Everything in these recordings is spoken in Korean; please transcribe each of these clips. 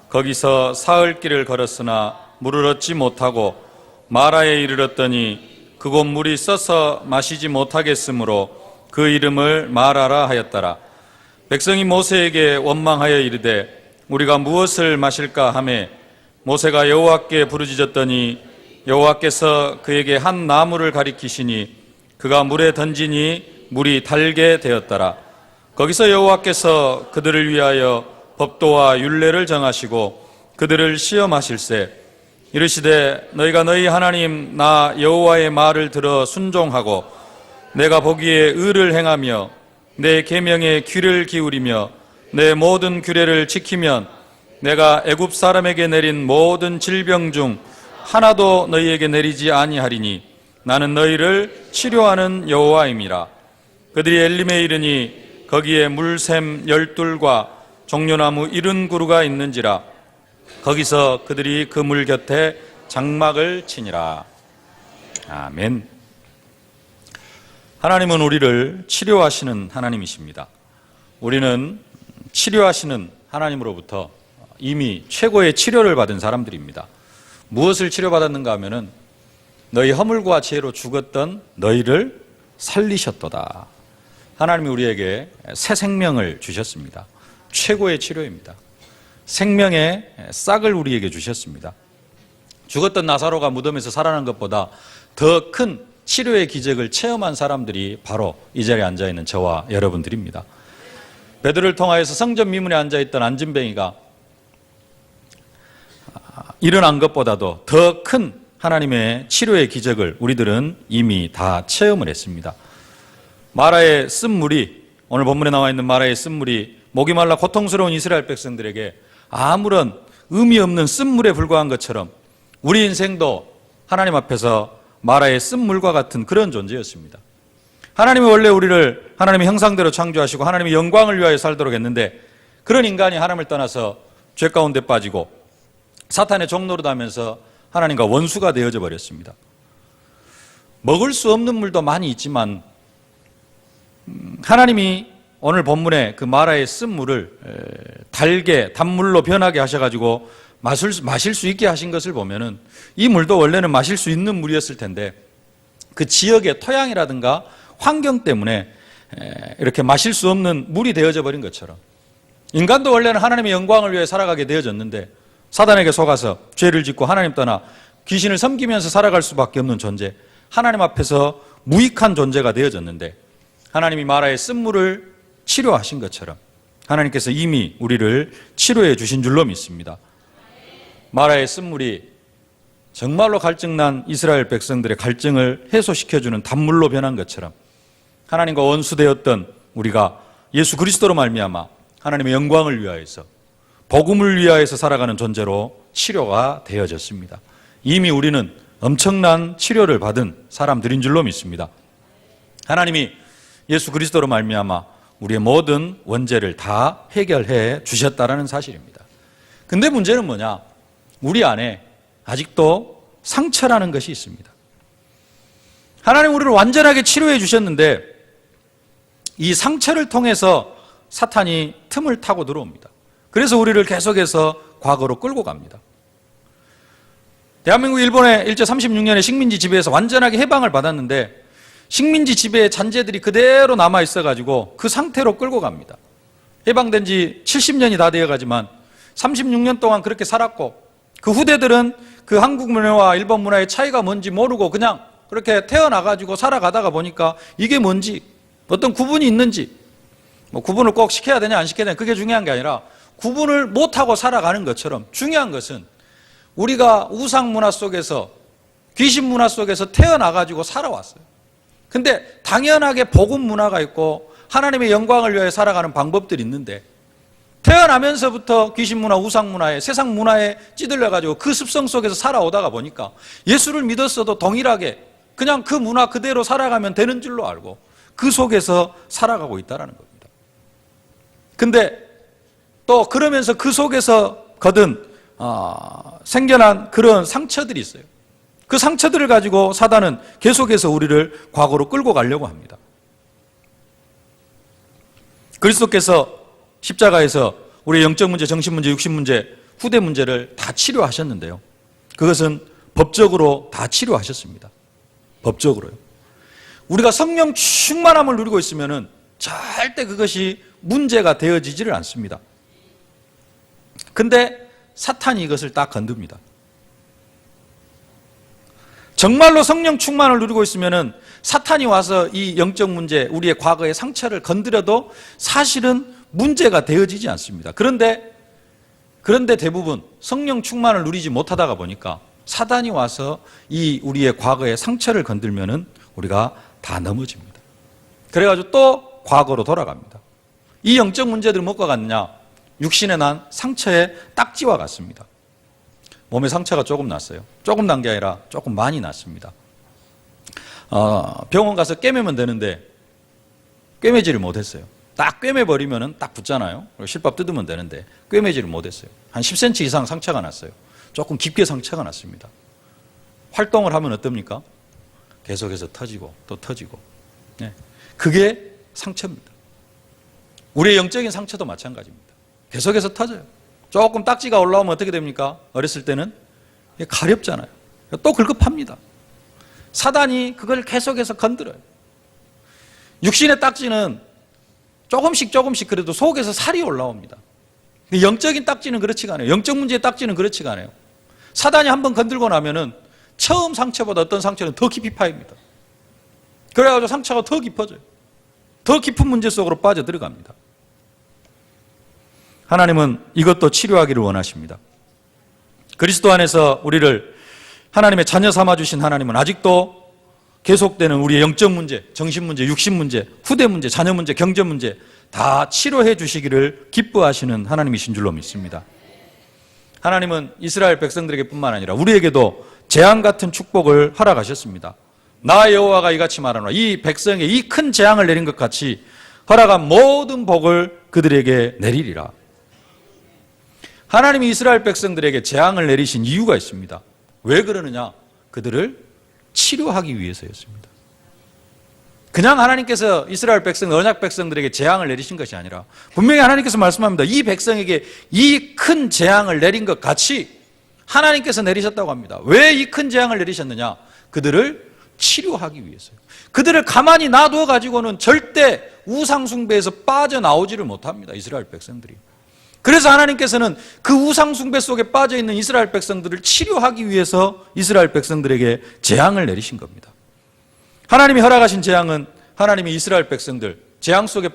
거기서 사흘 길을 걸었으나 물을 얻지 못하고 마라에 이르렀더니 그곳 물이 써서 마시지 못하겠으므로 그 이름을 마라라 하였더라. 백성이 모세에게 원망하여 이르되 우리가 무엇을 마실까 하매 모세가 여호와께 부르짖었더니 여호와께서 그에게 한 나무를 가리키시니 그가 물에 던지니 물이 달게 되었더라. 거기서 여호와께서 그들을 위하여 법도와 율례를 정하시고 그들을 시험하실세 이르시되 너희가 너희 하나님 나 여호와의 말을 들어 순종하고 내가 보기에 의를 행하며 내 계명에 귀를 기울이며 내 모든 규례를 지키면 내가 애굽 사람에게 내린 모든 질병 중 하나도 너희에게 내리지 아니하리니 나는 너희를 치료하는 여호와임이라. 그들이 엘림에 이르니 거기에 물샘 12과 종려나무 70그루가 있는지라. 거기서 그들이 그 물 곁에 장막을 치니라. 아멘. 하나님은 우리를 치료하시는 하나님이십니다. 우리는 치료하시는 하나님으로부터 이미 최고의 치료를 받은 사람들입니다. 무엇을 치료받았는가 하면은 너희 허물과 죄로 죽었던 너희를 살리셨도다. 하나님이 우리에게 새 생명을 주셨습니다. 최고의 치료입니다. 생명의 싹을 우리에게 주셨습니다. 죽었던 나사로가 무덤에서 살아난 것보다 더 큰 치료의 기적을 체험한 사람들이 바로 이 자리에 앉아있는 저와 여러분들입니다. 베드로를 통하여서 성전 미문에 앉아있던 안진뱅이가 일어난 것보다도 더 큰 하나님의 치료의 기적을 우리들은 이미 다 체험을 했습니다. 마라의 쓴물이, 오늘 본문에 나와 있는 마라의 쓴물이 목이 말라 고통스러운 이스라엘 백성들에게 아무런 의미 없는 쓴물에 불과한 것처럼 우리 인생도 하나님 앞에서 마라의 쓴물과 같은 그런 존재였습니다. 하나님이 원래 우리를 하나님의 형상대로 창조하시고 하나님의 영광을 위하여 살도록 했는데 그런 인간이 하나님을 떠나서 죄 가운데 빠지고 사탄의 종노릇 하면서 하나님과 원수가 되어져 버렸습니다. 먹을 수 없는 물도 많이 있지만 하나님이 오늘 본문에 그 마라의 쓴물을 달게 단물로 변하게 하셔가지고 마실 수 있게 하신 것을 보면은 이 물도 원래는 마실 수 있는 물이었을 텐데 그 지역의 토양이라든가 환경 때문에 이렇게 마실 수 없는 물이 되어져 버린 것처럼 인간도 원래는 하나님의 영광을 위해 살아가게 되어졌는데 사단에게 속아서 죄를 짓고 하나님 떠나 귀신을 섬기면서 살아갈 수밖에 없는 존재, 하나님 앞에서 무익한 존재가 되어졌는데 하나님이 마라의 쓴물을 치료하신 것처럼 하나님께서 이미 우리를 치료해 주신 줄로 믿습니다. 마라의 쓴물이 정말로 갈증난 이스라엘 백성들의 갈증을 해소시켜주는 단물로 변한 것처럼 하나님과 원수되었던 우리가 예수 그리스도로 말미암아 하나님의 영광을 위하여서 복음을 위하여서 살아가는 존재로 치료가 되어졌습니다. 이미 우리는 엄청난 치료를 받은 사람들인 줄로 믿습니다. 하나님이 예수 그리스도로 말미암아 우리의 모든 원죄를 다 해결해 주셨다라는 사실입니다. 근데 문제는 뭐냐? 우리 안에 아직도 상처라는 것이 있습니다. 하나님 우리를 완전하게 치료해 주셨는데 이 상처를 통해서 사탄이 틈을 타고 들어옵니다. 그래서 우리를 계속해서 과거로 끌고 갑니다. 대한민국 일본의 일제 36년의 식민지 지배에서 완전하게 해방을 받았는데 식민지 지배의 잔재들이 그대로 남아 있어가지고 그 상태로 끌고 갑니다. 해방된 지 70년이 다 되어가지만 36년 동안 그렇게 살았고 그 후대들은 그 한국 문화와 일본 문화의 차이가 뭔지 모르고 그냥 그렇게 태어나가지고 살아가다가 보니까 이게 뭔지 어떤 구분이 있는지 뭐 구분을 꼭 시켜야 되냐 안 시켜야 되냐 그게 중요한 게 아니라 구분을 못하고 살아가는 것처럼 중요한 것은 우리가 우상 문화 속에서 귀신 문화 속에서 태어나가지고 살아왔어요. 근데 당연하게 복음 문화가 있고 하나님의 영광을 위하여 살아가는 방법들이 있는데 태어나면서부터 귀신 문화, 우상 문화에 세상 문화에 찌들려가지고 그 습성 속에서 살아오다가 보니까 예수를 믿었어도 동일하게 그냥 그 문화 그대로 살아가면 되는 줄로 알고 그 속에서 살아가고 있다는 겁니다. 근데 또 그러면서 그 속에서 거둔 생겨난 그런 상처들이 있어요. 그 상처들을 가지고 사단은 계속해서 우리를 과거로 끌고 가려고 합니다. 그리스도께서 십자가에서 우리의 영적 문제, 정신 문제, 육신 문제, 후대 문제를 다 치료하셨는데요. 그것은 법적으로 다 치료하셨습니다. 법적으로요. 우리가 성령 충만함을 누리고 있으면은 절대 그것이 문제가 되어지지를 않습니다. 근데 사탄이 이것을 딱 건듭니다. 정말로 성령 충만을 누리고 있으면은 사탄이 와서 이 영적 문제, 우리의 과거의 상처를 건드려도 사실은 문제가 되어지지 않습니다. 그런데 대부분 성령 충만을 누리지 못하다가 보니까 사단이 와서 이 우리의 과거의 상처를 건들면은 우리가 다 넘어집니다. 그래가지고 또 과거로 돌아갑니다. 이 영적 문제들은 무엇과 같느냐? 육신에 난 상처의 딱지와 같습니다. 몸에 상처가 조금 났어요. 조금 난 게 아니라 조금 많이 났습니다. 병원 가서 꿰매면 되는데 꿰매지를 못했어요. 딱 꿰매버리면 딱 붙잖아요. 그리고 실밥 뜯으면 되는데 꿰매지를 못했어요. 한 10cm 이상 상처가 났어요. 조금 깊게 상처가 났습니다. 활동을 하면 어떻습니까? 계속해서 터지고 또 터지고. 네. 그게 상처입니다. 우리의 영적인 상처도 마찬가지입니다. 계속해서 터져요. 조금 딱지가 올라오면 어떻게 됩니까? 어렸을 때는 가렵잖아요. 또 긁급합니다. 사단이 그걸 계속해서 건드려요. 육신의 딱지는 조금씩 그래도 속에서 살이 올라옵니다. 영적인 딱지는 그렇지가 않아요. 영적 문제의 딱지는 그렇지가 않아요. 사단이 한번 건들고 나면은 처음 상처보다 어떤 상처는 더 깊이 파입니다. 그래가지고 상처가 더 깊어져요. 더 깊은 문제 속으로 빠져들어갑니다. 하나님은 이것도 치료하기를 원하십니다. 그리스도 안에서 우리를 하나님의 자녀 삼아주신 하나님은 아직도 계속되는 우리의 영적 문제, 정신 문제, 육신 문제, 후대 문제, 자녀 문제, 경제 문제 다 치료해 주시기를 기뻐하시는 하나님이신 줄로 믿습니다. 하나님은 이스라엘 백성들에게 뿐만 아니라 우리에게도 재앙 같은 축복을 허락하셨습니다. 나 여호와가 이같이 말하노라. 이 백성에 이 큰 재앙을 내린 것 같이 허락한 모든 복을 그들에게 내리리라. 하나님이 이스라엘 백성들에게 재앙을 내리신 이유가 있습니다. 왜 그러느냐? 그들을 치료하기 위해서였습니다. 그냥 하나님께서 이스라엘 백성, 언약 백성들에게 재앙을 내리신 것이 아니라 분명히 하나님께서 말씀합니다. 이 백성에게 이 큰 재앙을 내린 것 같이 하나님께서 내리셨다고 합니다. 왜 이 큰 재앙을 내리셨느냐? 그들을 치료하기 위해서요. 그들을 가만히 놔두어 가지고는 절대 우상 숭배에서 빠져나오지를 못합니다. 이스라엘 백성들이. 그래서 하나님께서는 그 우상 숭배 속에 빠져 있는 이스라엘 백성들을 치료하기 위해서 이스라엘 백성들에게 재앙을 내리신 겁니다. 하나님이 허락하신 재앙은 하나님이 이스라엘 백성들, 재앙 속에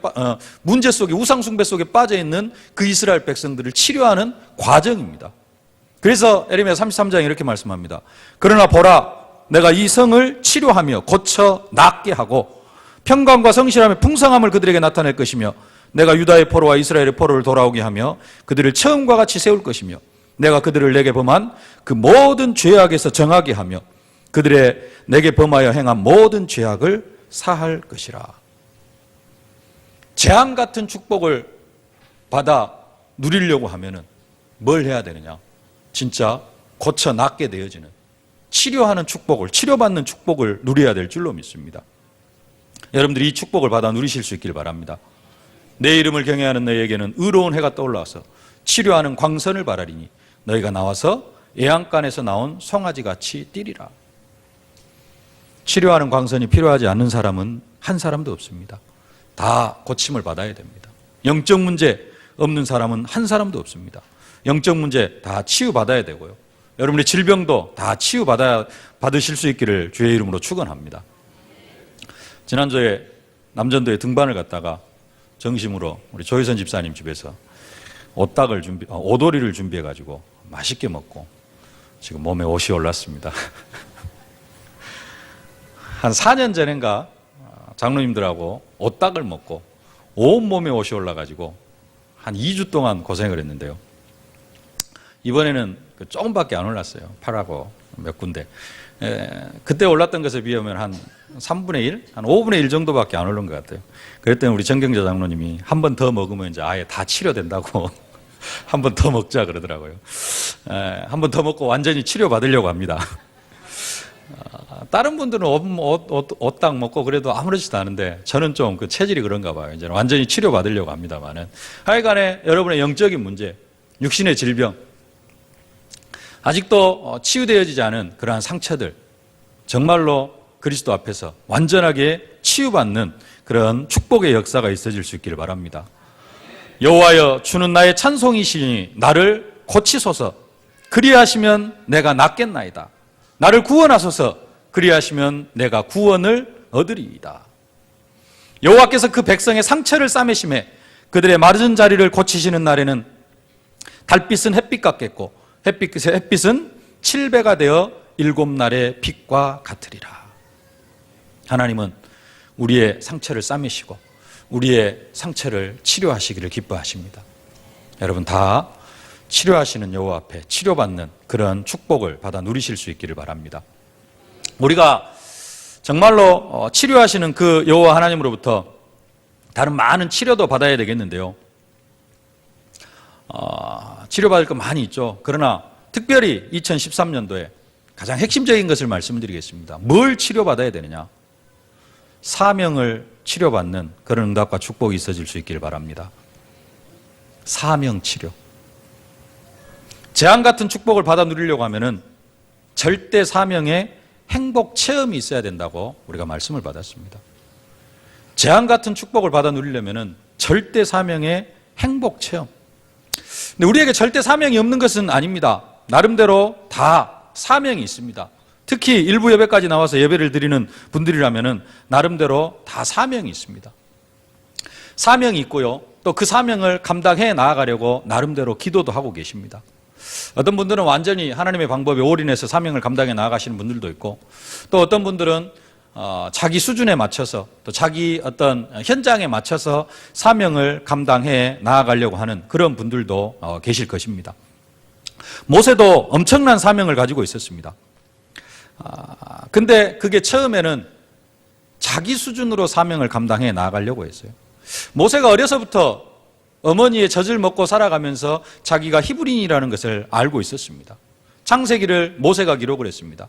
문제 속에 우상 숭배 속에 빠져 있는 그 이스라엘 백성들을 치료하는 과정입니다. 그래서 에레미야 33장에 이렇게 말씀합니다. 그러나 보라, 내가 이 성을 치료하며 고쳐 낫게 하고 평강과 성실함의 풍성함을 그들에게 나타낼 것이며 내가 유다의 포로와 이스라엘의 포로를 돌아오게 하며 그들을 처음과 같이 세울 것이며 내가 그들을 내게 범한 그 모든 죄악에서 정하게 하며 그들의 내게 범하여 행한 모든 죄악을 사할 것이라. 재앙 같은 축복을 받아 누리려고 하면은 뭘 해야 되느냐? 진짜 고쳐 낫게 되어지는 치료하는 축복을, 치료받는 축복을 누려야 될 줄로 믿습니다. 여러분들이 이 축복을 받아 누리실 수 있길 바랍니다. 내 이름을 경외하는 너희에게는 의로운 해가 떠올라서 치료하는 광선을 바라리니 너희가 나와서 애양간에서 나온 송아지같이 뛰리라. 치료하는 광선이 필요하지 않는 사람은 한 사람도 없습니다. 다 고침을 받아야 됩니다. 영적 문제 없는 사람은 한 사람도 없습니다. 영적 문제 다 치유받아야 되고요. 여러분의 질병도 다 치유받으실 수 있기를 주의 이름으로 축원합니다. 지난주에 남전도에 등반을 갔다가 정심으로 우리 조희선 집사님 집에서 오돌이를 준비해가지고 맛있게 먹고 지금 몸에 옷이 올랐습니다. 한 4년 전인가 장로님들하고 오닭을 먹고 온몸에 옷이 올라가지고 한 2주 동안 고생을 했는데요. 이번에는 조금밖에 안 올랐어요. 팔하고 몇 군데. 그때 올랐던 것에 비하면 한 3분의 1? 한 5분의 1 정도밖에 안 오른 것 같아요. 그랬더니 우리 정경자 장로님이 한 번 더 먹으면 이제 아예 다 치료된다고 한 번 더 먹자 그러더라고요. 한 번 더 먹고 완전히 치료받으려고 합니다. 다른 분들은 옷 딱 먹고 그래도 아무렇지도 않은데 저는 좀 그 체질이 그런가 봐요. 이제 완전히 치료받으려고 합니다만은. 하여간에 여러분의 영적인 문제, 육신의 질병, 아직도 치유되어지지 않은 그러한 상처들, 정말로 그리스도 앞에서 완전하게 치유받는 그런 축복의 역사가 있어질 수 있기를 바랍니다. 여호와여, 주는 나의 찬송이시니 나를 고치소서. 그리하시면 내가 낫겠나이다. 나를 구원하소서. 그리하시면 내가 구원을 얻으리이다. 여호와께서 그 백성의 상처를 싸매심에 그들의 마른 자리를 고치시는 날에는 달빛은 햇빛 같겠고 햇빛은 7배가 되어 7날의 빛과 같으리라. 하나님은 우리의 상처를 싸매시고 우리의 상처를 치료하시기를 기뻐하십니다. 여러분 다 치료하시는 여호와 앞에 치료받는 그런 축복을 받아 누리실 수 있기를 바랍니다. 우리가 정말로 치료하시는 그 여호와 하나님으로부터 다른 많은 치료도 받아야 되겠는데요. 치료받을 거 많이 있죠. 그러나 특별히 2013년도에 가장 핵심적인 것을 말씀드리겠습니다. 뭘 치료받아야 되느냐? 사명을 치료받는 그런 응답과 축복이 있어질 수 있기를 바랍니다. 사명 치료. 재앙 같은 축복을 받아 누리려고 하면은 절대 사명의 행복 체험이 있어야 된다고 우리가 말씀을 받았습니다. 재앙 같은 축복을 받아 누리려면은 절대 사명의 행복 체험. 근데 우리에게 절대 사명이 없는 것은 아닙니다. 나름대로 다 사명이 있습니다. 특히 일부 예배까지 나와서 예배를 드리는 분들이라면은 나름대로 다 사명이 있습니다. 사명이 있고요. 또 그 사명을 감당해 나아가려고 나름대로 기도도 하고 계십니다. 어떤 분들은 완전히 하나님의 방법에 올인해서 사명을 감당해 나아가시는 분들도 있고, 또 어떤 분들은 자기 수준에 맞춰서 또 자기 어떤 현장에 맞춰서 사명을 감당해 나아가려고 하는 그런 분들도 계실 것입니다. 모세도 엄청난 사명을 가지고 있었습니다. 근데 그게 처음에는 자기 수준으로 사명을 감당해 나아가려고 했어요. 모세가 어려서부터 어머니의 젖을 먹고 살아가면서 자기가 히브리인이라는 것을 알고 있었습니다. 창세기를 모세가 기록을 했습니다.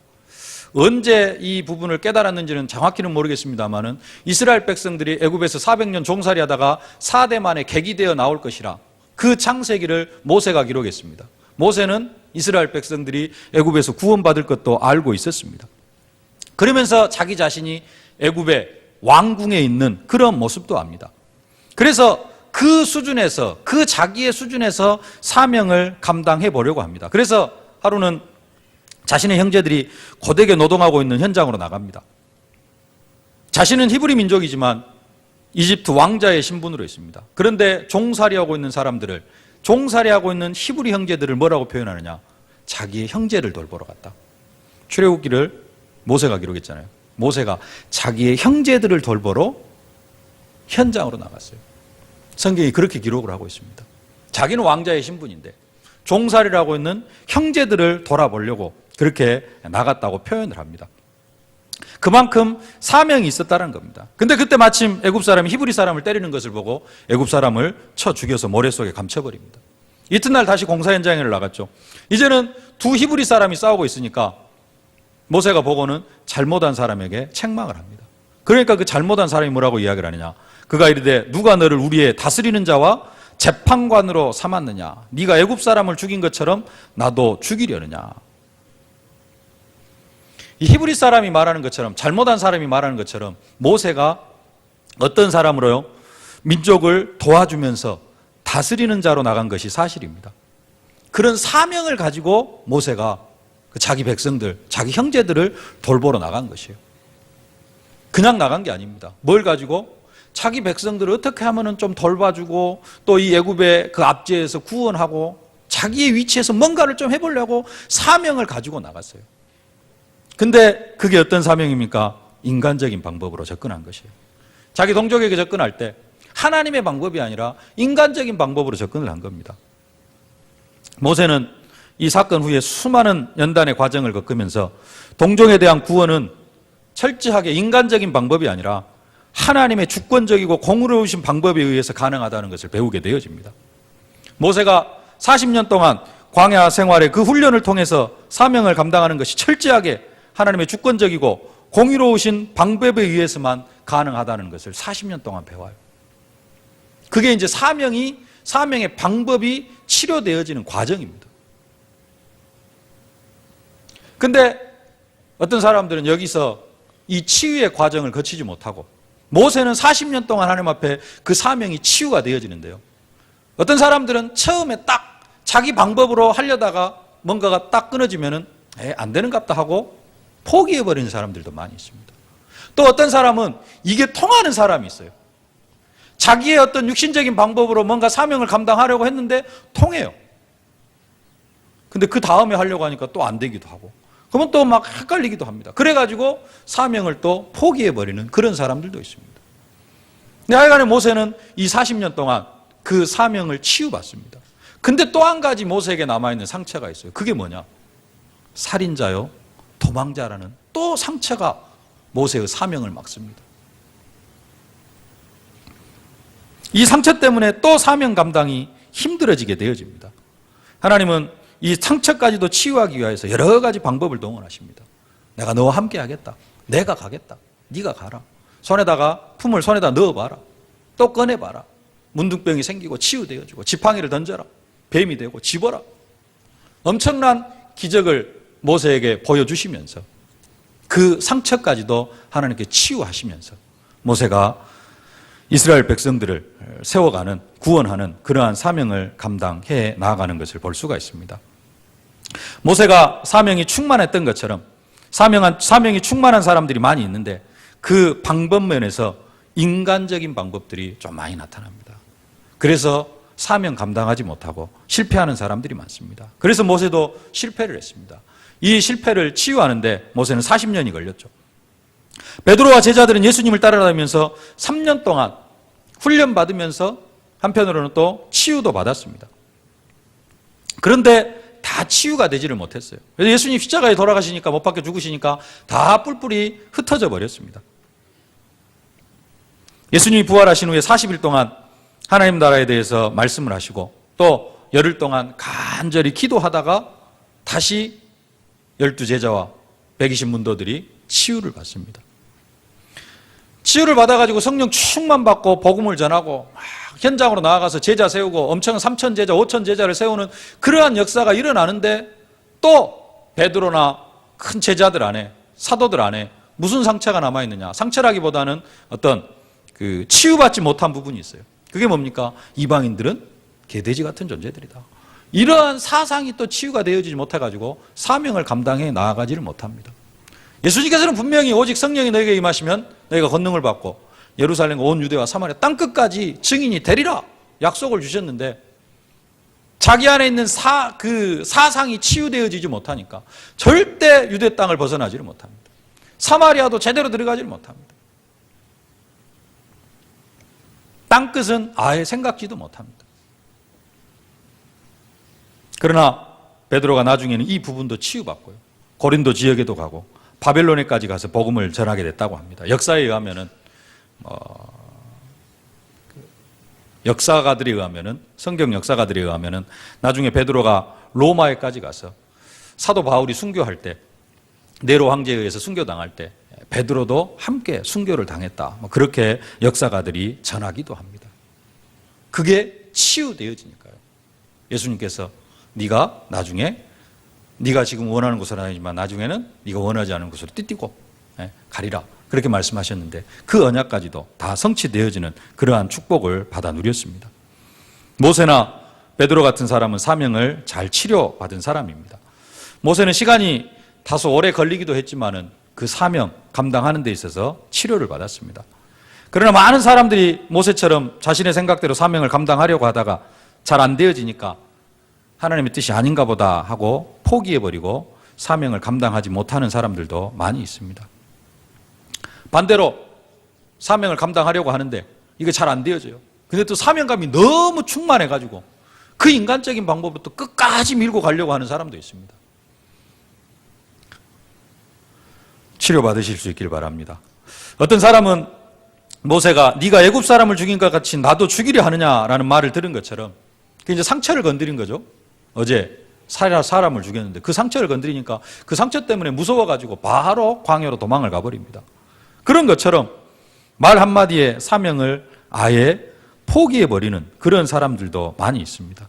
언제 이 부분을 깨달았는지는 정확히는 모르겠습니다만은 이스라엘 백성들이 애굽에서 400년 종살이 하다가 4대 만에 객이되어 나올 것이라 그 창세기를 모세가 기록했습니다. 모세는 이스라엘 백성들이 애굽에서 구원받을 것도 알고 있었습니다. 그러면서 자기 자신이 애굽의 왕궁에 있는 그런 모습도 압니다. 그래서 그 수준에서, 그 자기의 수준에서 사명을 감당해 보려고 합니다. 그래서 하루는 자신의 형제들이 고되게 노동하고 있는 현장으로 나갑니다. 자신은 히브리 민족이지만 이집트 왕자의 신분으로 있습니다. 그런데 종살이하고 있는 사람들을, 종살이하고 있는 히브리 형제들을 뭐라고 표현하느냐? 자기의 형제를 돌보러 갔다. 출애굽기를 모세가 기록했잖아요. 모세가 자기의 형제들을 돌보러 현장으로 나갔어요. 성경이 그렇게 기록을 하고 있습니다. 자기는 왕자의 신분인데 종살이를 하고 있는 형제들을 돌아보려고 그렇게 나갔다고 표현을 합니다. 그만큼 사명이 있었다는 겁니다. 근데 그때 마침 애굽 사람이 히브리 사람을 때리는 것을 보고 애굽 사람을 쳐 죽여서 모래 속에 감춰버립니다. 이튿날 다시 공사 현장에 나갔죠. 이제는 두 히브리 사람이 싸우고 있으니까 모세가 보고는 잘못한 사람에게 책망을 합니다. 그러니까 그 잘못한 사람이 뭐라고 이야기를 하느냐? 그가 이르되 누가 너를 우리의 다스리는 자와 재판관으로 삼았느냐? 네가 애굽 사람을 죽인 것처럼 나도 죽이려느냐? 이 히브리 사람이 말하는 것처럼, 잘못한 사람이 말하는 것처럼 모세가 어떤 사람으로요? 민족을 도와주면서 다스리는 자로 나간 것이 사실입니다. 그런 사명을 가지고 모세가 자기 백성들, 자기 형제들을 돌보러 나간 것이에요. 그냥 나간 게 아닙니다. 뭘 가지고? 자기 백성들을 어떻게 하면 좀 돌봐주고 또 이 애굽의 그 압제에서 구원하고 자기의 위치에서 뭔가를 좀 해보려고 사명을 가지고 나갔어요. 근데 그게 어떤 사명입니까? 인간적인 방법으로 접근한 것이에요. 자기 동족에게 접근할 때 하나님의 방법이 아니라 인간적인 방법으로 접근을 한 겁니다. 모세는 이 사건 후에 수많은 연단의 과정을 겪으면서 동족에 대한 구원은 철저하게 인간적인 방법이 아니라 하나님의 주권적이고 공의로우신 방법에 의해서 가능하다는 것을 배우게 되어집니다. 모세가 40년 동안 광야 생활의 그 훈련을 통해서 사명을 감당하는 것이 철저하게 하나님의 주권적이고 공의로우신 방법에 의해서만 가능하다는 것을 40년 동안 배워요. 그게 이제 사명의 방법이 치료되어지는 과정입니다. 근데 어떤 사람들은 여기서 이 치유의 과정을 거치지 못하고, 모세는 40년 동안 하나님 앞에 그 사명이 치유가 되어지는데요, 어떤 사람들은 처음에 딱 자기 방법으로 하려다가 뭔가가 딱 끊어지면은 안 되는갑다 하고 포기해버리는 사람들도 많이 있습니다. 또 어떤 사람은 이게 통하는 사람이 있어요. 자기의 어떤 육신적인 방법으로 뭔가 사명을 감당하려고 했는데 통해요. 근데 그 다음에 하려고 하니까 또 안 되기도 하고, 그러면 또 막 헷갈리기도 합니다. 그래가지고 사명을 또 포기해버리는 그런 사람들도 있습니다. 근데 하여간에 모세는 이 40년 동안 그 사명을 치유받습니다. 근데 또 한 가지 모세에게 남아있는 상처가 있어요. 그게 뭐냐? 살인자요, 도망자라는 또 상처가 모세의 사명을 막습니다. 이 상처 때문에 또 사명 감당이 힘들어지게 되어집니다. 하나님은 이 상처까지도 치유하기 위해서 여러 가지 방법을 동원하십니다. 내가 너와 함께 하겠다. 내가 가겠다. 네가 가라. 품을 손에다 넣어봐라. 또 꺼내봐라. 문둥병이 생기고 치유되어지고, 지팡이를 던져라. 뱀이 되고 집어라. 엄청난 기적을 모세에게 보여주시면서 그 상처까지도 하나님께 치유하시면서 모세가 이스라엘 백성들을 세워가는, 구원하는 그러한 사명을 감당해 나아가는 것을 볼 수가 있습니다. 모세가 사명이 충만했던 것처럼 사명이 충만한 사람들이 많이 있는데 그 방법면에서 인간적인 방법들이 좀 많이 나타납니다. 그래서 사명 감당하지 못하고 실패하는 사람들이 많습니다. 그래서 모세도 실패를 했습니다. 이 실패를 치유하는데 모세는 40년이 걸렸죠. 베드로와 제자들은 예수님을 따라다니면서 3년 동안 훈련받으면서 한편으로는 또 치유도 받았습니다. 그런데 다 치유가 되지를 못했어요. 그래서 예수님 십자가에 돌아가시니까, 못 박혀 죽으시니까 다 뿔뿔이 흩어져 버렸습니다. 예수님이 부활하신 후에 40일 동안 하나님 나라에 대해서 말씀을 하시고 또 열흘 동안 간절히 기도하다가 다시 12제자와 120 문도들이 치유를 받습니다. 치유를 받아가지고 성령 충만 받고 복음을 전하고 막 현장으로 나아가서 제자 세우고 엄청 3,000제자, 5,000제자를 세우는 그러한 역사가 일어나는데, 또 베드로나 큰 제자들 안에, 사도들 안에 무슨 상처가 남아있느냐? 상처라기보다는 어떤 그 치유받지 못한 부분이 있어요. 그게 뭡니까? 이방인들은 개돼지 같은 존재들이다. 이러한 사상이 또 치유가 되어지지 못해가지고 사명을 감당해 나아가지를 못합니다. 예수님께서는 분명히 오직 성령이 너에게 임하시면 너희가 권능을 받고 예루살렘과 온 유대와 사마리아 땅끝까지 증인이 되리라 약속을 주셨는데, 자기 안에 있는 사상이 치유되어지지 못하니까 절대 유대 땅을 벗어나지를 못합니다. 사마리아도 제대로 들어가지를 못합니다. 땅끝은 아예 생각지도 못합니다. 그러나 베드로가 나중에는 이 부분도 치유받고요, 고린도 지역에도 가고 바벨론에까지 가서 복음을 전하게 됐다고 합니다. 역사에 의하면은 역사가들에 의하면은, 성경 역사가들에 의하면은 나중에 베드로가 로마에까지 가서 사도 바울이 순교할 때, 네로 황제에 의해서 순교당할 때 베드로도 함께 순교를 당했다, 그렇게 역사가들이 전하기도 합니다. 그게 치유되어지니까요. 예수님께서 네가 나중에 네가 지금 원하는 곳으로 다니지만 나중에는 네가 원하지 않은 곳으로 띠띠고 가리라, 그렇게 말씀하셨는데 그 언약까지도 다 성취되어지는 그러한 축복을 받아 누렸습니다. 모세나 베드로 같은 사람은 사명을 잘 치료받은 사람입니다. 모세는 시간이 다소 오래 걸리기도 했지만은 그 사명 감당하는 데 있어서 치료를 받았습니다. 그러나 많은 사람들이 모세처럼 자신의 생각대로 사명을 감당하려고 하다가 잘 안 되어지니까 하나님의 뜻이 아닌가 보다 하고 포기해버리고 사명을 감당하지 못하는 사람들도 많이 있습니다. 반대로 사명을 감당하려고 하는데 이게 잘 안 되어져요. 근데 또 사명감이 너무 충만해가지고 그 인간적인 방법을 또 끝까지 밀고 가려고 하는 사람도 있습니다. 치료받으실 수 있길 바랍니다. 어떤 사람은 모세가 네가 애굽 사람을 죽인 것 같이 나도 죽이려 하느냐라는 말을 들은 것처럼 이제 상처를 건드린 거죠. 어제 사람을 죽였는데 그 상처를 건드리니까 그 상처 때문에 무서워가지고 바로 광야로 도망을 가버립니다. 그런 것처럼 말 한마디에 사명을 아예 포기해버리는 그런 사람들도 많이 있습니다.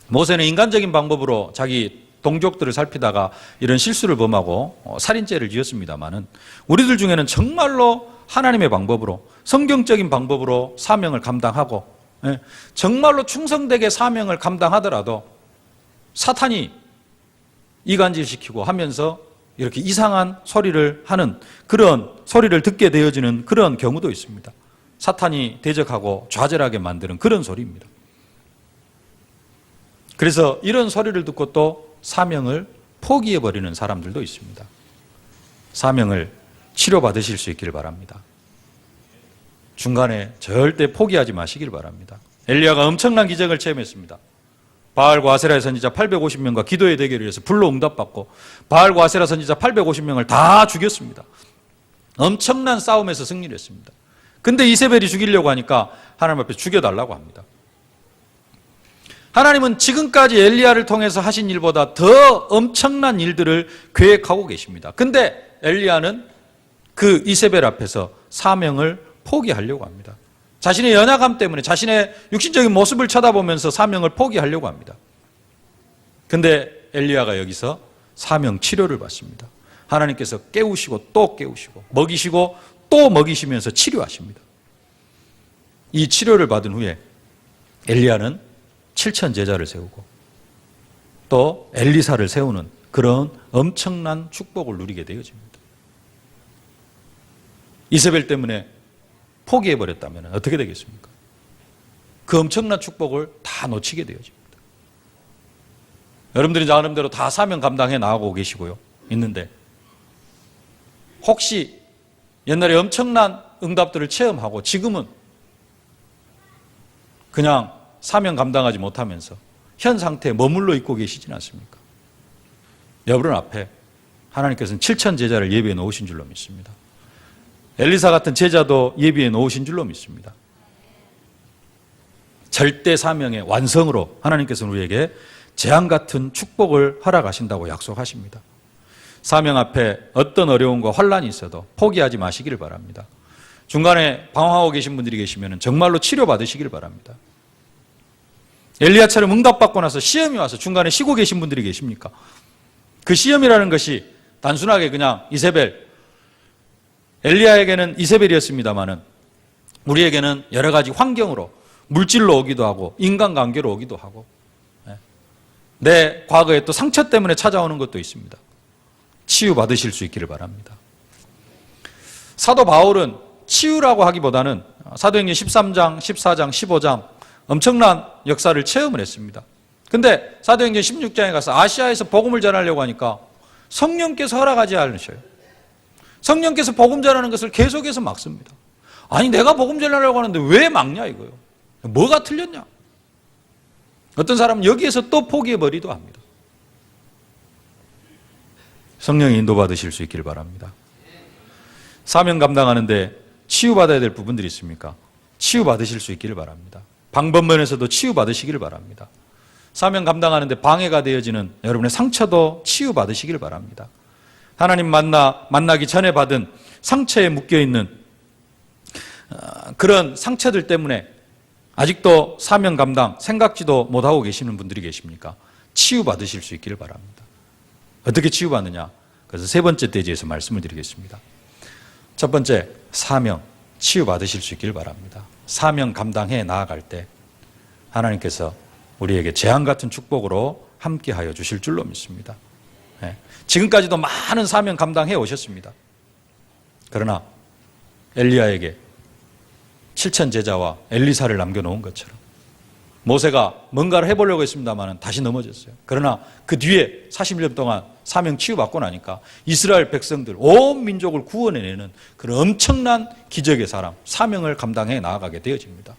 모세는 인간적인 방법으로 자기 동족들을 살피다가 이런 실수를 범하고 살인죄를 지었습니다마는 우리들 중에는 정말로 하나님의 방법으로 성경적인 방법으로 사명을 감당하고 정말로 충성되게 사명을 감당하더라도 사탄이 이간질시키고 하면서 이렇게 이상한 소리를 하는 그런 소리를 듣게 되어지는 그런 경우도 있습니다. 사탄이 대적하고 좌절하게 만드는 그런 소리입니다. 그래서 이런 소리를 듣고 또 사명을 포기해버리는 사람들도 있습니다. 사명을 치료받으실 수 있기를 바랍니다. 중간에 절대 포기하지 마시길 바랍니다. 엘리야가 엄청난 기적을 체험했습니다. 바알과 아세라의 선지자 850명과 기도의 대결을 위해서 불로 응답받고 바알과 아세라 선지자 850명을 다 죽였습니다. 엄청난 싸움에서 승리를 했습니다. 근데 이세벨이 죽이려고 하니까 하나님 앞에 죽여달라고 합니다. 하나님은 지금까지 엘리야를 통해서 하신 일보다 더 엄청난 일들을 계획하고 계십니다. 근데 엘리야는 그 이세벨 앞에서 사명을 포기하려고 합니다. 자신의 연약함 때문에 자신의 육신적인 모습을 쳐다보면서 사명을 포기하려고 합니다. 근데 엘리야가 여기서 사명 치료를 받습니다. 하나님께서 깨우시고 또 깨우시고 먹이시고 또 먹이시면서 치료하십니다. 이 치료를 받은 후에 엘리야는 7천 제자를 세우고 또 엘리사를 세우는 그런 엄청난 축복을 누리게 되어집니다. 이세벨 때문에 포기해버렸다면 어떻게 되겠습니까? 그 엄청난 축복을 다 놓치게 되어집니다. 여러분들이 나름대로 다 사명 감당해 나가고 계시고요. 있는데 혹시 옛날에 엄청난 응답들을 체험하고 지금은 그냥 사명 감당하지 못하면서 현 상태에 머물러 있고 계시진 않습니까? 여러분 앞에 하나님께서는 7천 제자를 예비해 놓으신 줄로 믿습니다. 엘리사 같은 제자도 예비해 놓으신 줄로 믿습니다. 절대 사명의 완성으로 하나님께서는 우리에게 재앙 같은 축복을 허락하신다고 약속하십니다. 사명 앞에 어떤 어려움과 환란이 있어도 포기하지 마시기를 바랍니다. 중간에 방황하고 계신 분들이 계시면 정말로 치료받으시기를 바랍니다. 엘리야처럼 응답받고 나서 시험이 와서 중간에 쉬고 계신 분들이 계십니까? 그 시험이라는 것이 단순하게 그냥 이세벨, 엘리야에게는 이세벨이었습니다마는 우리에게는 여러 가지 환경으로 물질로 오기도 하고 인간관계로 오기도 하고 내 과거에 또 상처 때문에 찾아오는 것도 있습니다. 치유받으실 수 있기를 바랍니다. 사도 바울은 치유라고 하기보다는 사도행전 13장, 14장, 15장 엄청난 역사를 체험을 했습니다. 근데 사도행전 16장에 가서 아시아에서 복음을 전하려고 하니까 성령께서 허락하지 않으셔요. 성령께서 복음 전하는 것을 계속해서 막습니다. 아니 내가 복음 전하려고 하는데 왜 막냐 이거요. 뭐가 틀렸냐. 어떤 사람은 여기에서 또 포기해버리도 합니다. 성령의 인도받으실 수 있기를 바랍니다. 사명 감당하는데 치유받아야 될 부분들이 있습니까? 치유받으실 수 있기를 바랍니다. 방법면에서도 치유받으시기를 바랍니다. 사명 감당하는데 방해가 되어지는 여러분의 상처도 치유받으시기를 바랍니다. 하나님 만나기 전에 받은 상처에 묶여있는 그런 상처들 때문에 아직도 사명 감당 생각지도 못하고 계시는 분들이 계십니까? 치유받으실 수 있기를 바랍니다. 어떻게 치유받느냐? 그래서 세 번째 대지에서 말씀을 드리겠습니다. 첫 번째, 사명, 치유받으실 수 있기를 바랍니다. 사명 감당해 나아갈 때 하나님께서 우리에게 재앙 같은 축복으로 함께하여 주실 줄로 믿습니다. 지금까지도 많은 사명 감당해 오셨습니다. 그러나 엘리야에게 7천 제자와 엘리사를 남겨놓은 것처럼 모세가 뭔가를 해보려고 했습니다만 다시 넘어졌어요. 그러나 그 뒤에 40년 동안 사명 치유받고 나니까 이스라엘 백성들 온 민족을 구원해내는 그런 엄청난 기적의 사람, 사명을 감당해 나아가게 되어집니다.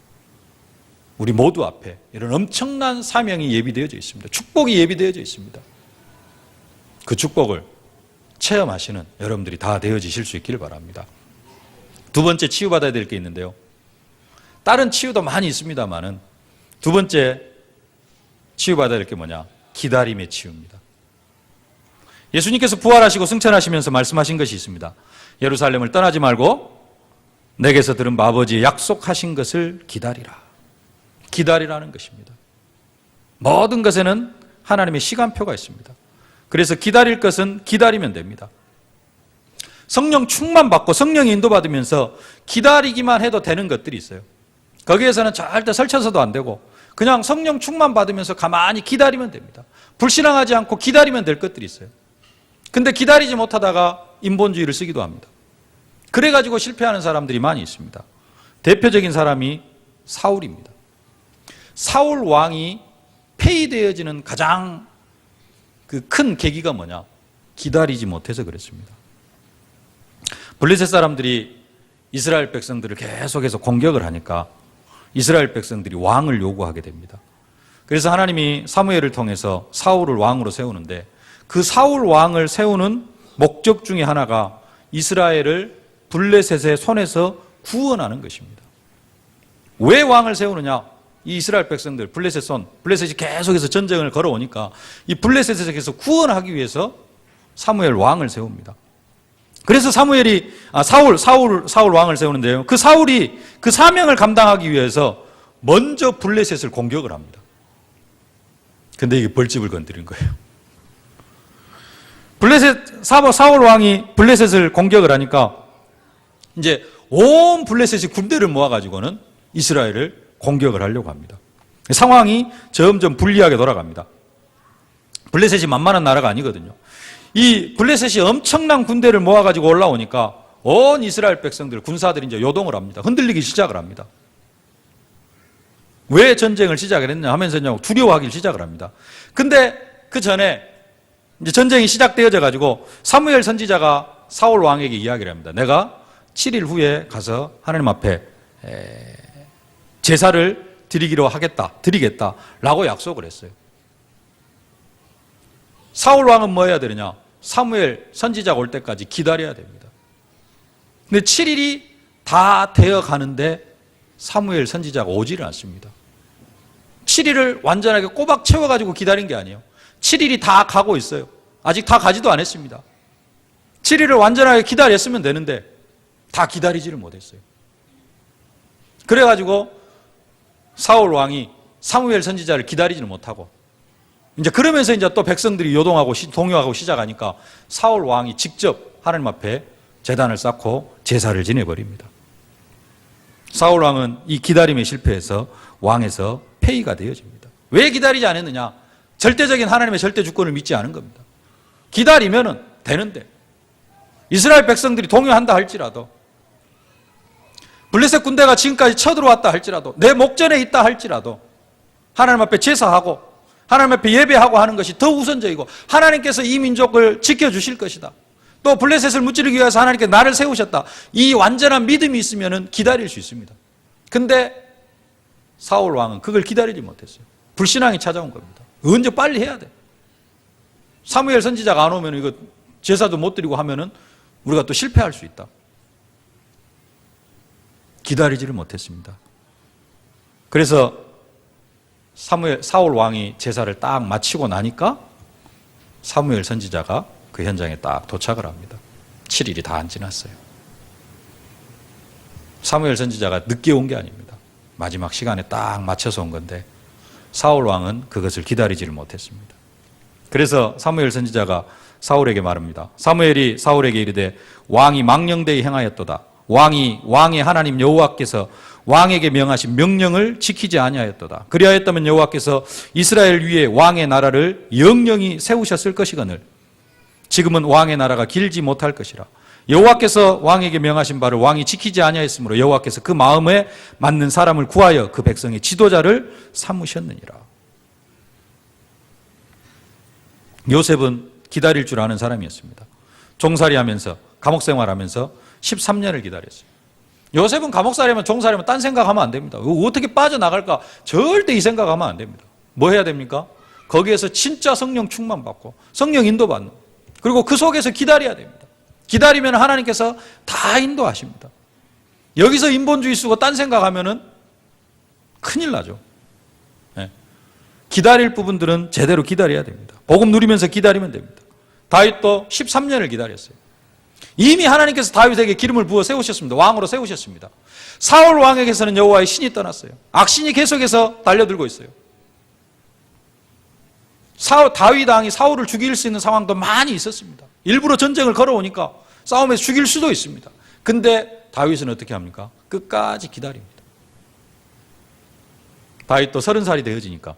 우리 모두 앞에 이런 엄청난 사명이 예비되어져 있습니다. 축복이 예비되어져 있습니다. 그 축복을 체험하시는 여러분들이 다 되어지실 수 있기를 바랍니다. 두 번째 치유받아야 될 게 있는데요. 다른 치유도 많이 있습니다만은 두 번째 치유받아야 될 게 뭐냐? 기다림의 치유입니다. 예수님께서 부활하시고 승천하시면서 말씀하신 것이 있습니다. 예루살렘을 떠나지 말고 내게서 들은 아버지의 약속하신 것을 기다리라. 기다리라는 것입니다. 모든 것에는 하나님의 시간표가 있습니다. 그래서 기다릴 것은 기다리면 됩니다. 성령 충만 받고 성령 인도받으면서 기다리기만 해도 되는 것들이 있어요. 거기에서는 절대 설쳐서도 안 되고 그냥 성령 충만 받으면서 가만히 기다리면 됩니다. 불신앙하지 않고 기다리면 될 것들이 있어요. 근데 기다리지 못하다가 인본주의를 쓰기도 합니다. 그래가지고 실패하는 사람들이 많이 있습니다. 대표적인 사람이 사울입니다. 사울 왕이 폐위되어지는 가장 그 큰 계기가 뭐냐? 기다리지 못해서 그랬습니다. 블레셋 사람들이 이스라엘 백성들을 계속해서 공격을 하니까 이스라엘 백성들이 왕을 요구하게 됩니다. 그래서 하나님이 사무엘을 통해서 사울을 왕으로 세우는데 그 사울 왕을 세우는 목적 중에 하나가 이스라엘을 블레셋의 손에서 구원하는 것입니다. 왜 왕을 세우느냐? 이 이스라엘 백성들, 블레셋이 계속해서 전쟁을 걸어오니까 이 블레셋에서 구원하기 위해서 사무엘 왕을 세웁니다. 그래서 사울 왕을 세우는데요. 그 사울이 그 사명을 감당하기 위해서 먼저 블레셋을 공격을 합니다. 근데 이게 벌집을 건드린 거예요. 사울 왕이 블레셋을 공격을 하니까 이제 온 블레셋이 군대를 모아가지고는 이스라엘을 공격을 하려고 합니다. 상황이 점점 불리하게 돌아갑니다. 블레셋이 만만한 나라가 아니거든요. 이 블레셋이 엄청난 군대를 모아가지고 올라오니까 온 이스라엘 백성들, 군사들이 이제 요동을 합니다. 흔들리기 시작을 합니다. 왜 전쟁을 시작을 했냐 하면서 두려워하기 시작을 합니다. 근데 그 전에 이제 전쟁이 시작되어져 가지고 사무엘 선지자가 사울 왕에게 이야기를 합니다. 내가 7일 후에 가서 하나님 앞에 제사를 드리겠다라고 약속을 했어요. 사울 왕은 뭐 해야 되느냐? 사무엘 선지자가 올 때까지 기다려야 됩니다. 근데 7일이 다 되어 가는데 사무엘 선지자가 오지를 않습니다. 7일을 완전하게 꼬박 채워가지고 기다린 게 아니에요. 7일이 다 가고 있어요. 아직 다 가지도 않았습니다. 7일을 완전하게 기다렸으면 되는데 다 기다리지를 못했어요. 그래가지고 사울 왕이 사무엘 선지자를 기다리지를 못하고 이제 그러면서 이제 또 백성들이 요동하고 동요하고 시작하니까 사울 왕이 직접 하나님 앞에 제단을 쌓고 제사를 지내버립니다. 사울 왕은 이 기다림에 실패해서 왕에서 폐위가 되어집니다. 왜 기다리지 않았느냐? 절대적인 하나님의 절대 주권을 믿지 않은 겁니다. 기다리면은 되는데 이스라엘 백성들이 동요한다 할지라도 블레셋 군대가 지금까지 쳐들어왔다 할지라도 내 목전에 있다 할지라도 하나님 앞에 제사하고 하나님 앞에 예배하고 하는 것이 더 우선적이고 하나님께서 이 민족을 지켜주실 것이다. 또 블레셋을 무찌르기 위해서 하나님께 나를 세우셨다. 이 완전한 믿음이 있으면 기다릴 수 있습니다. 근데 사울 왕은 그걸 기다리지 못했어요. 불신앙이 찾아온 겁니다. 언제 빨리 해야 돼. 사무엘 선지자가 안 오면 이거 제사도 못 드리고 하면은 우리가 또 실패할 수 있다. 기다리지를 못했습니다. 그래서 사울 왕이 제사를 딱 마치고 나니까 사무엘 선지자가 그 현장에 딱 도착을 합니다. 7일이 다 안 지났어요. 사무엘 선지자가 늦게 온 게 아닙니다. 마지막 시간에 딱 맞춰서 온 건데 사울 왕은 그것을 기다리지를 못했습니다. 그래서 사무엘 선지자가 사울에게 말합니다. 사무엘이 사울에게 이르되 왕이 망령되이 행하였도다. 왕의 하나님 여호와께서 왕에게 명하신 명령을 지키지 아니하였도다. 그리하였다면 여호와께서 이스라엘 위에 왕의 나라를 영영히 세우셨을 것이거늘 지금은 왕의 나라가 길지 못할 것이라. 여호와께서 왕에게 명하신 바를 왕이 지키지 아니하였으므로 여호와께서 그 마음에 맞는 사람을 구하여 그 백성의 지도자를 삼으셨느니라. 요셉은 기다릴 줄 아는 사람이었습니다. 종살이하면서 감옥 생활하면서 13년을 기다렸어요. 요셉은 감옥살이면 종살이면 딴 생각하면 안 됩니다. 어떻게 빠져나갈까? 절대 이 생각하면 안 됩니다. 뭐 해야 됩니까? 거기에서 진짜 성령 충만 받고 성령 인도 받는, 그리고 그 속에서 기다려야 됩니다. 기다리면 하나님께서 다 인도하십니다. 여기서 인본주의 쓰고 딴 생각하면은 큰일 나죠. 네. 기다릴 부분들은 제대로 기다려야 됩니다. 복음 누리면서 기다리면 됩니다. 다윗도 13년을 기다렸어요. 이미 하나님께서 다윗에게 기름을 부어 세우셨습니다. 왕으로 세우셨습니다. 사울 왕에게서는 여호와의 신이 떠났어요. 악신이 계속해서 달려들고 있어요. 다윗 왕이 사울을 죽일 수 있는 상황도 많이 있었습니다. 일부러 전쟁을 걸어오니까 싸움에서 죽일 수도 있습니다. 근데 다윗은 어떻게 합니까? 끝까지 기다립니다. 다윗도 30살이 되어지니까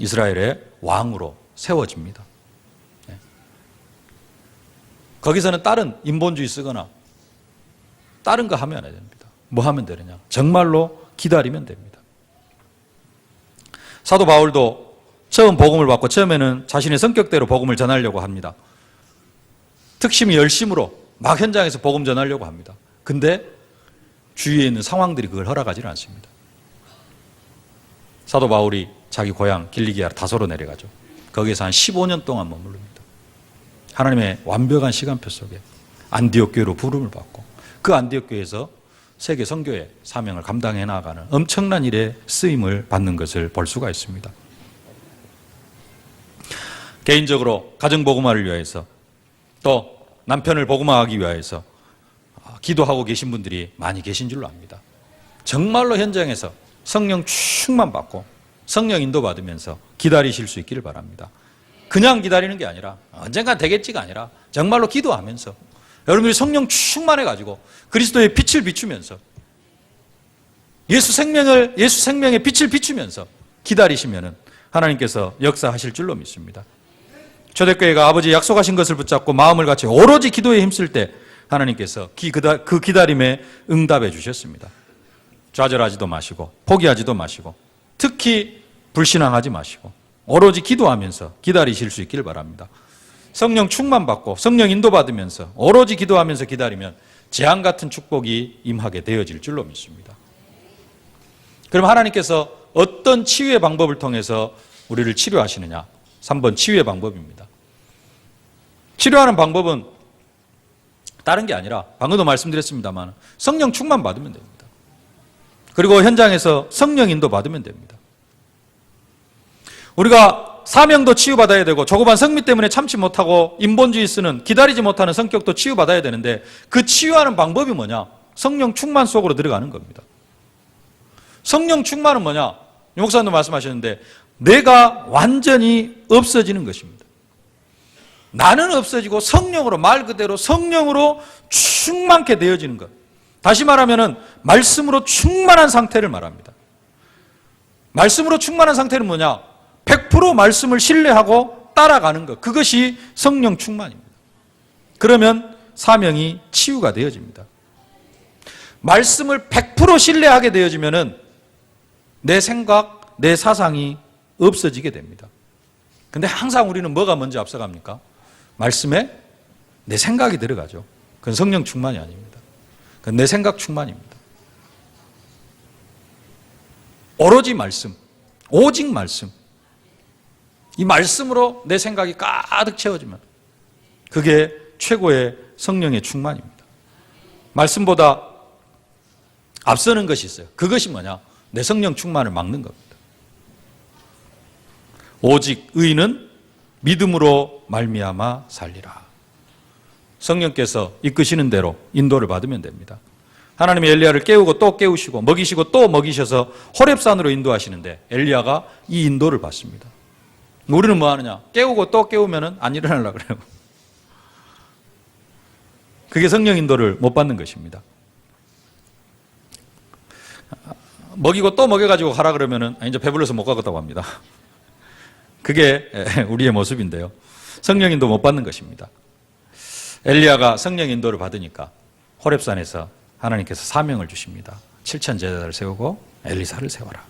이스라엘의 왕으로 세워집니다. 거기서는 다른 인본주의 쓰거나 다른 거 하면 안 됩니다. 뭐 하면 되느냐? 정말로 기다리면 됩니다. 사도 바울도 처음 복음을 받고 처음에는 자신의 성격대로 복음을 전하려고 합니다. 특심히 열심으로 막 현장에서 복음 전하려고 합니다. 근데 주위에 있는 상황들이 그걸 허락하지는 않습니다. 사도 바울이 자기 고향 길리기아 다소로 내려가죠. 거기에서 한 15년 동안 머무릅니다. 하나님의 완벽한 시간표 속에 안디옥 교회로 부름을 받고 그 안디옥 교회에서 세계 선교의 사명을 감당해 나가는 엄청난 일에 쓰임을 받는 것을 볼 수가 있습니다. 개인적으로 가정복음화를 위해서 또 남편을 복음화하기 위해서 기도하고 계신 분들이 많이 계신 줄로 압니다. 정말로 현장에서 성령 충만 받고 성령 인도 받으면서 기다리실 수 있기를 바랍니다. 그냥 기다리는 게 아니라 언젠간 되겠지가 아니라 정말로 기도하면서 여러분들이 성령 충만해가지고 그리스도의 빛을 비추면서 예수 생명의 빛을 비추면서 기다리시면은 하나님께서 역사하실 줄로 믿습니다. 초대교회가 아버지 약속하신 것을 붙잡고 마음을 같이 오로지 기도에 힘쓸 때 하나님께서 그 기다림에 응답해 주셨습니다. 좌절하지도 마시고 포기하지도 마시고 특히 불신앙하지 마시고 오로지 기도하면서 기다리실 수 있기를 바랍니다. 성령 충만 받고 성령 인도 받으면서 오로지 기도하면서 기다리면 재앙 같은 축복이 임하게 되어질 줄로 믿습니다. 그럼 하나님께서 어떤 치유의 방법을 통해서 우리를 치료하시느냐? 3번 치유의 방법입니다. 치료하는 방법은 다른 게 아니라 방금도 말씀드렸습니다만 성령 충만 받으면 됩니다. 그리고 현장에서 성령 인도 받으면 됩니다. 우리가 사명도 치유받아야 되고 조그만 성미 때문에 참지 못하고 인본주의 쓰는 기다리지 못하는 성격도 치유받아야 되는데 그 치유하는 방법이 뭐냐? 성령 충만 속으로 들어가는 겁니다. 성령 충만은 뭐냐? 유 목사님도 말씀하셨는데 내가 완전히 없어지는 것입니다. 나는 없어지고 성령으로 말 그대로 성령으로 충만케 되어지는 것. 다시 말하면 말씀으로 충만한 상태를 말합니다. 말씀으로 충만한 상태는 뭐냐? 100% 말씀을 신뢰하고 따라가는 것. 그것이 성령 충만입니다. 그러면 사명이 치유가 되어집니다. 말씀을 100% 신뢰하게 되어지면은 내 생각, 내 사상이 없어지게 됩니다. 근데 항상 우리는 뭐가 먼저 앞서갑니까? 말씀에 내 생각이 들어가죠. 그건 성령 충만이 아닙니다. 그건 내 생각 충만입니다. 오로지 말씀, 오직 말씀. 이 말씀으로 내 생각이 가득 채워지면 그게 최고의 성령의 충만입니다. 말씀보다 앞서는 것이 있어요. 그것이 뭐냐? 내 성령 충만을 막는 겁니다. 오직 의인은 믿음으로 말미암아 살리라. 성령께서 이끄시는 대로 인도를 받으면 됩니다. 하나님이 엘리야를 깨우고 또 깨우시고 먹이시고 또 먹이셔서 호렙산으로 인도하시는데 엘리야가 이 인도를 받습니다. 우리는 뭐 하느냐? 깨우고 또 깨우면 안 일어나려고 그래요. 그게 성령 인도를 못 받는 것입니다. 먹이고 또 먹여가지고 가라 그러면은 이제 배불러서 못 가겠다고 합니다. 그게 우리의 모습인데요. 성령 인도 못 받는 것입니다. 엘리야가 성령 인도를 받으니까 호렙산에서 하나님께서 사명을 주십니다. 7천 제자를 세우고 엘리사를 세워라.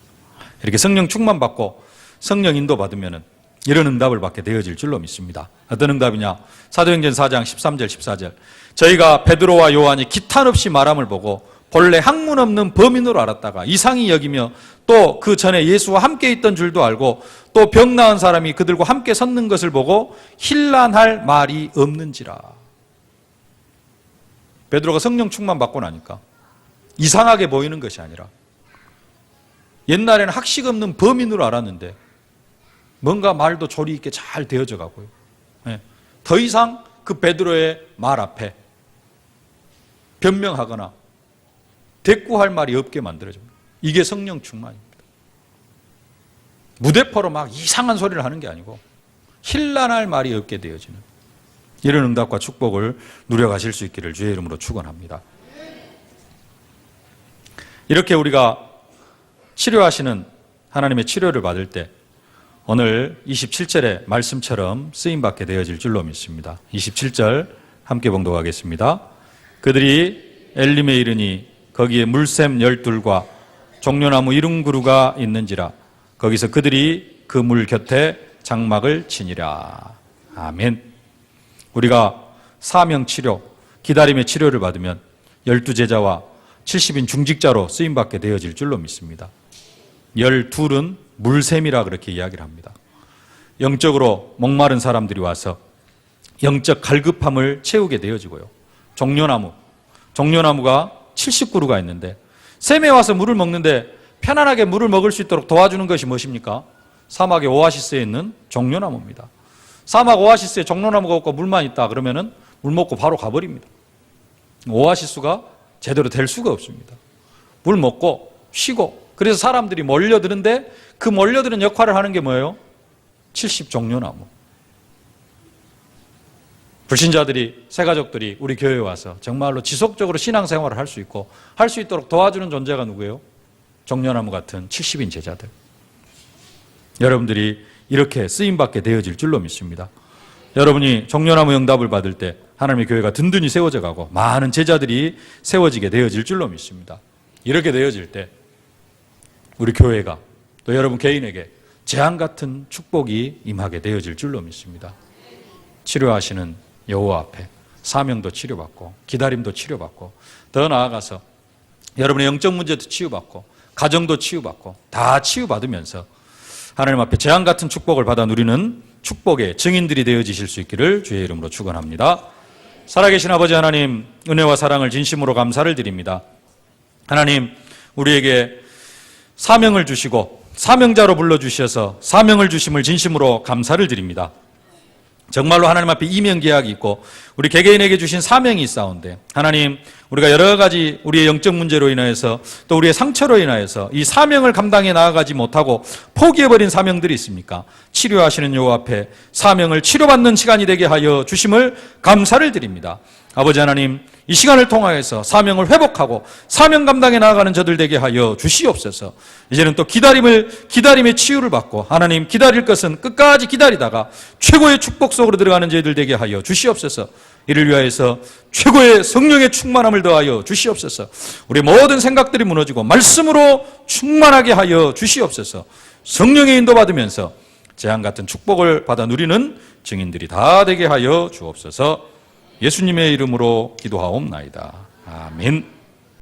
이렇게 성령 충만 받고 성령 인도 받으면은 이런 응답을 받게 되어질 줄로 믿습니다. 어떤 응답이냐? 사도행전 4장 13절 14절. 저희가 베드로와 요한이 기탄 없이 말함을 보고 본래 학문 없는 범인으로 알았다가 이상히 여기며 또 그 전에 예수와 함께 있던 줄도 알고 또 병 나은 사람이 그들과 함께 섰는 것을 보고 힐난할 말이 없는지라. 베드로가 성령 충만 받고 나니까 이상하게 보이는 것이 아니라 옛날에는 학식 없는 범인으로 알았는데 뭔가 말도 조리 있게 잘 되어져 가고요. 더 이상 그 베드로의 말 앞에 변명하거나 대꾸할 말이 없게 만들어집니다. 이게 성령 충만입니다. 무대포로 막 이상한 소리를 하는 게 아니고 힐난할 말이 없게 되어지는 이런 응답과 축복을 누려가실 수 있기를 주의 이름으로 축원합니다. 이렇게 우리가 치료하시는 하나님의 치료를 받을 때 오늘 27절의 말씀처럼 쓰임받게 되어질 줄로 믿습니다. 27절 함께 봉독하겠습니다. 그들이 엘림에 이르니 거기에 물샘 12과 종려나무 70그루가 있는지라 거기서 그들이 그 물 곁에 장막을 치니라. 아멘. 우리가 사명 치료, 기다림의 치료를 받으면 12제자와 70인 중직자로 쓰임받게 되어질 줄로 믿습니다. 12은 물샘이라 그렇게 이야기를 합니다. 영적으로 목마른 사람들이 와서 영적 갈급함을 채우게 되어지고요. 종려나무가 70그루가 있는데 샘에 와서 물을 먹는데 편안하게 물을 먹을 수 있도록 도와주는 것이 무엇입니까? 사막의 오아시스에 있는 종려나무입니다. 사막 오아시스에 종려나무가 없고 물만 있다 그러면은 물 먹고 바로 가버립니다. 오아시스가 제대로 될 수가 없습니다. 물 먹고 쉬고 그래서 사람들이 몰려드는데 그 몰려드는 역할을 하는 게 뭐예요? 70종려나무. 불신자들이, 새가족들이 우리 교회에 와서 정말로 지속적으로 신앙생활을 할 수 있고 할 수 있도록 도와주는 존재가 누구예요? 종려나무 같은 70인 제자들. 여러분들이 이렇게 쓰임받게 되어질 줄로 믿습니다. 여러분이 종려나무 응답을 받을 때 하나님의 교회가 든든히 세워져 가고 많은 제자들이 세워지게 되어질 줄로 믿습니다. 이렇게 되어질 때 우리 교회가 또 여러분 개인에게 재앙 같은 축복이 임하게 되어질 줄로 믿습니다. 치료하시는 여호와 앞에 사명도 치료받고 기다림도 치료받고 더 나아가서 여러분의 영적 문제도 치유받고 가정도 치유받고 다 치유받으면서 하나님 앞에 재앙 같은 축복을 받아 누리는 축복의 증인들이 되어지실 수 있기를 주의 이름으로 축원합니다. 살아계신 아버지 하나님, 은혜와 사랑을 진심으로 감사를 드립니다. 하나님, 우리에게 사명을 주시고 사명자로 불러주셔서 사명을 주심을 진심으로 감사를 드립니다. 정말로 하나님 앞에 이명계약이 있고 우리 개개인에게 주신 사명이 있사온데 하나님, 우리가 여러 가지 우리의 영적 문제로 인하여서 또 우리의 상처로 인하여서 이 사명을 감당해 나아가지 못하고 포기해버린 사명들이 있습니까? 치료하시는 여호와 앞에 사명을 치료받는 시간이 되게 하여 주심을 감사를 드립니다. 아버지 하나님, 이 시간을 통하여서 사명을 회복하고 사명 감당해 나아가는 저들 되게 하여 주시옵소서. 이제는 또 기다림의 치유를 받고 하나님 기다릴 것은 끝까지 기다리다가 최고의 축복 속으로 들어가는 저희들 되게 하여 주시옵소서. 이를 위하여서 최고의 성령의 충만함을 더하여 주시옵소서. 우리 모든 생각들이 무너지고 말씀으로 충만하게 하여 주시옵소서. 성령의 인도받으면서 재앙 같은 축복을 받아 누리는 증인들이 다 되게 하여 주옵소서. 예수님의 이름으로 기도하옵나이다. 아멘.